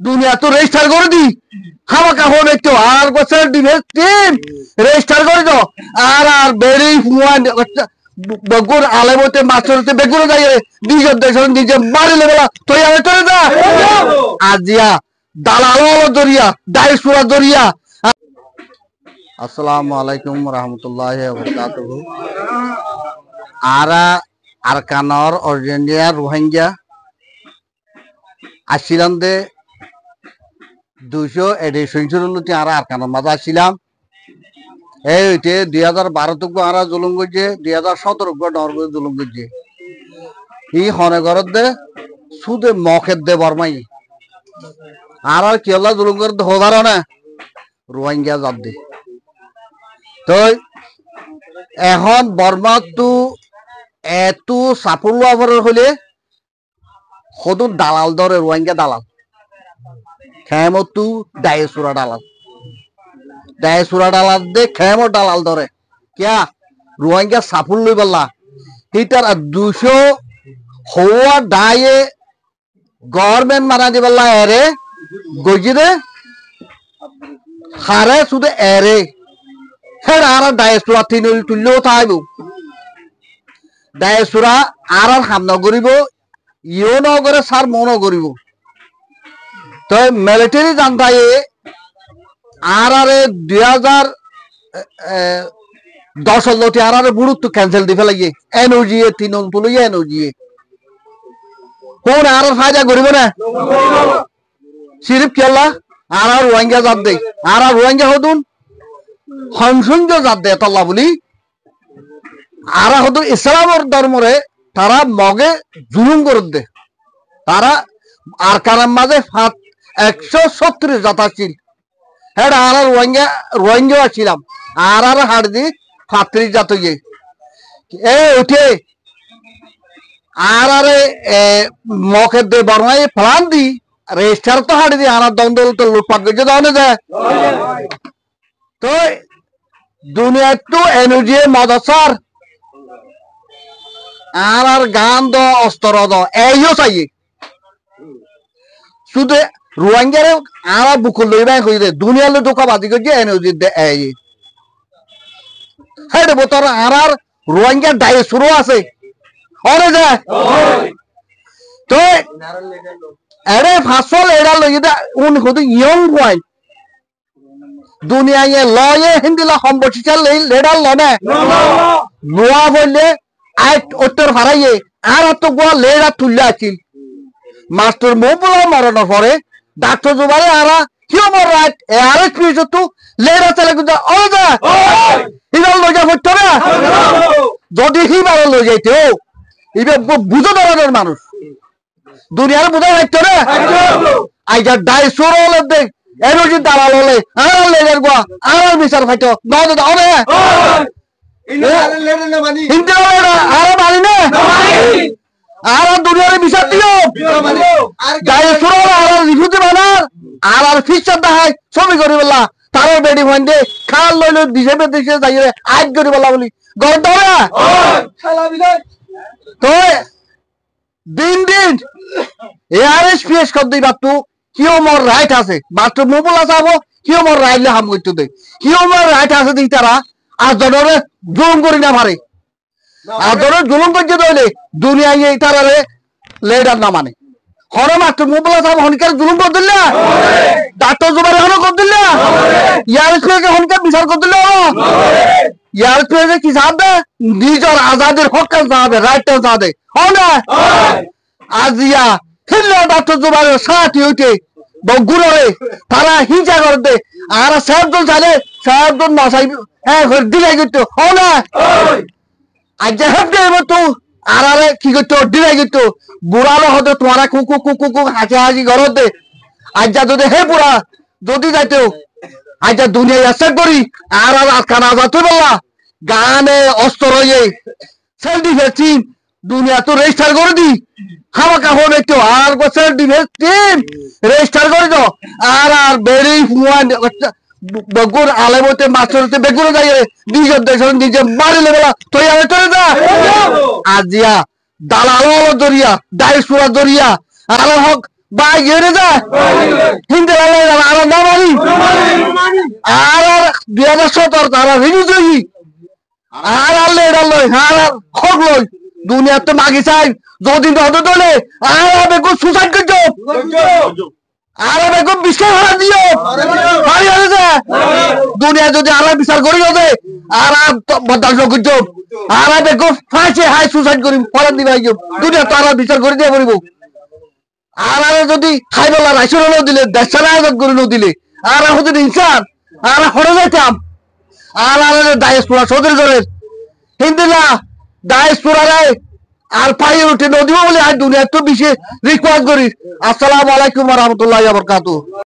দুনিয়া তো রেজিস্টার করে দি খামাকা হন একটু আর বছর ডিফেন্স টিম রেজিস্টার করে দাও আর বেরি ফুয়ান বগুর আলেমতে মাস্টারতে বেগুর যাই নিজের দেশের নিজে বাড়ি লেবেলা তুই আমি চলে যা আজিয়া দালাল দরিয়া ডাইসুরা দরিয়া। আসসালামু আলাইকুম রহমতুল্লাহি ওয়া বারাকাতুহু। আরা আরকানর অর্জেন্টিনা রোহিঙ্গা আসছিলাম দে 200 এডিশন চলতে আরা আরকানর মাঝে আসছিলাম এই ওইটে 2012 তক আরা জুলুম করছে 2017 গো ডর করে জুলুম করছে ই হনে ঘরত দে সুদে মখের দে বরমাই আর কেলা জুলুম করে হবার না রোহিঙ্গা জাত দে তো এখন বর্মা তো এত সাফল্য হলে সদু দালাল ধরে রোহিঙ্গা দালাল খেমতু ডায়েসুরা দালাল দে খেমো দালাল ধরে কিয়া রোহিঙ্গা সাফল্য বললা হিটার 200 হওয়া ডায়ে গভর্নমেন্ট মারা দি বললা এরে গজি দে হারে শুধু এরে হেড আর ডায়েসুরা তিনল তুললেও থাকবো ডায়েসুরা আর হামনা করিব ইও নগরে সার মনো করিব তো মিলিটারি জানতায়ে আর 2010 লটি আর বুড়ুত ক্যান্সেল দি ফেলাই এনওজি তিনল তুলি এনওজি কোন আর ফায়দা করিব না সিরিফ কেলা আর রোহিঙ্গা জাত দে আর রোহিঙ্গা হদুন হংসঞ্জ জাত দে তল্লা বলি আর হদু ইসলামর ধর্মরে তারা মগে জুলুম করে দে তারা আর কারাম মাঝে 136 জাত আসছিল হ্যাঁ আর রোহিঙ্গা আসছিলাম আর হাট দি 35 জাত হয়ে এ উঠে আর মখের দে বর্মাই ফলান দি রেজিস্টার তো হাট দি আর দ্বন্দ্ব তো লুটপাট করছে দাও যায় তো দুনিয়া তো এনার্জি মদসার আর গান দ অস্ত্র দ এইও চাই শুধু রোহিঙ্গারে আর বুকুল লইবাই কই দে দুনিয়ার লোক বাজি করছে এনার্জি দে এই হেড বতর আর রোহিঙ্গা ডাই শুরু আছে অরে যায় তো এরে ফাসল এরা লই দে উন হদু ইয়ং পয়েন্ট দুনিয়ায় লয়ে হিন্দিলা সম্বচিতা লেডাল লনে নোয়া বললে আইট উত্তর হারাইয়ে আর তো গোয়া লেডা তুললে আছিল মাস্টার মোবলা মারানোর পরে ডাক্তার জুবারে আরা হিউম্যান রাইট আর পিস তো লেডা চলে কিন্তু ওজা ইবাল লজা হইতো না যদি হিবার লই যাইতো ইবে বুঝো ধরনের মানুষ দুনিয়ার বুঝা হইতো না আইজা ডাইসুর হলে দেখ এনার্জি দালাল হলে আর লেডার গোয়া আর বিচার ফাইতো নদ দাও না হিন্দি আর মানি না আর দুনিয়ার বিচার দিও ডাইসুর আর রিফিউজি বানার আর ফিচার দেখায় ছবি করি বললা তার বেডি ফাইন্ডে খাল লইল দিশে দেশে যাই আইট করি বললা বলি গর দাও তো দিন এআরএস পিএস কর দিই বাতু হিউম্যান রাইট আছে মাত্র মোবলা চাবো হিউম্যান রাইট লে হাম করতে দে হিউম্যান রাইট আছে দি তারা আর জনরে জুলুম করি না পারে আর জনরে জুলুম করতে দইলে দুনিয়ায় এই তারারে লেডার না মানে হরে মাত্র মোবলা চাবো হনকার জুলুম কর দিল না ডাক্তার জুবারে হন কর দিল না ইয়ার স্পেসে হনকার বিচার কর দিল ইয়ার স্পেসে কি সাথে নিজের আজাদের হক সাথে রাইট সাথে হনা আজিয়া হিল্লা ডাক্তার জুবারে সাথী হইতে বগুড়ে তারা হিংসা করে দে আর সাহেবজন চাইলে সাহেবজন না চাইবে হ্যাঁ দিলাই করতো হনা আজ হেফটে তো আর কি করতো দিলাই করতো বুড়ালো হতো তোমারা কুকু কুকু কুকু হাসি হাসি ঘরত দে আজ যদি হে বুড়া যদি যাইতো আজ দুনিয়া আসে করি আর আজকাল আজাদ বললা গানে অস্ত্র হয়ে সেলফ ডিফেন্স টিম দুনিয়া তো রেজিস্টার করে দি খামাকা হন একটু আর সেলফ ডিফেন্স টিম রেজিস্টার করে দাও আর বেরি ফুয়ান বগুর আলেমতে মাস্টারতে বেগুর যাই নিজের দেশের নিজে বাড়ি লেবেলা তুই আমি চলে যা আজিয়া দালাল দরিয়া ডাইসুরা দরিয়া আর হক বাই গেড়ে যা হিন্দে আর না মানি আর 2017 তারা রিনিউ হই আর আল্লাহ আল্লাহ আর খক লই দুনিয়া তো মাগি চাই যদি নদ দলে আর বেগো সুসাইড করছো আর বেগো বিচার হারা দিও হারি আছে দুনিয়া যদি আল্লাহ বিচার করি হবে আর বদল করছো আর বেগো ফাঁসে হাই সুসাইড করি ফরান দিবাই দুনিয়া তো আল্লাহ বিচার করে দিয়ে পড়িব আর যদি খাইবেলা রাইসুর দিলে দেশার আয়োজন করে দিলে আর হতে ইনসান আর হরে যাইতাম আর ডায়াসপোরা সদর জনের হিন্দিলা ডায়াসপোরা আর পাইয়ে উঠে নদীও বলে আর দুনিয়া তো বিশেষ রিকোয়েস্ট করি আসসালামু আলাইকুম ওয়া রাহমাতুল্লাহি ওয়া বারাকাতুহু